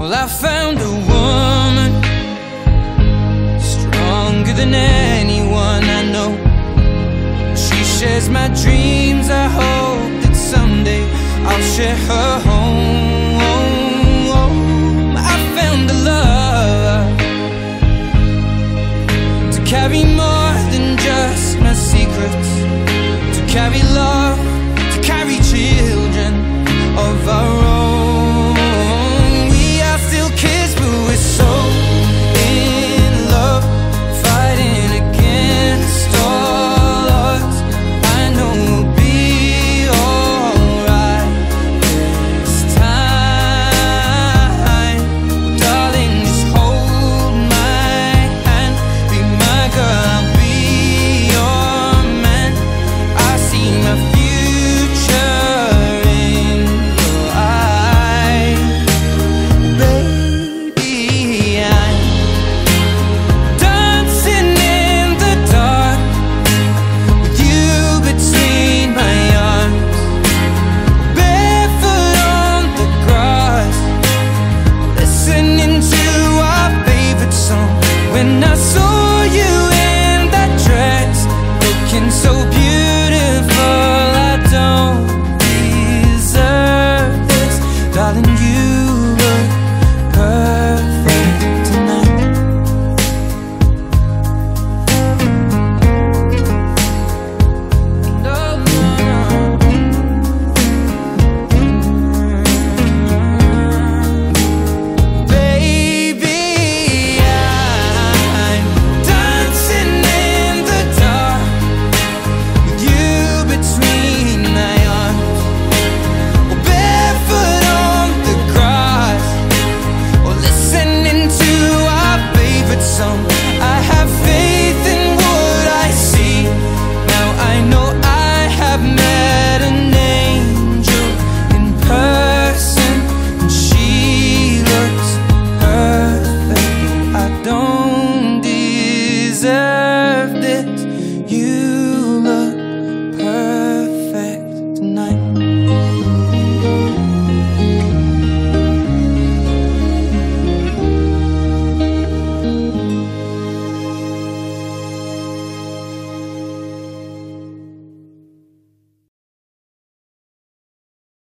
Well, I found a woman stronger than anyone I know. She shares my dreams. I hope that someday I'll share her home. I found a love to carry more than just my secrets, to carry love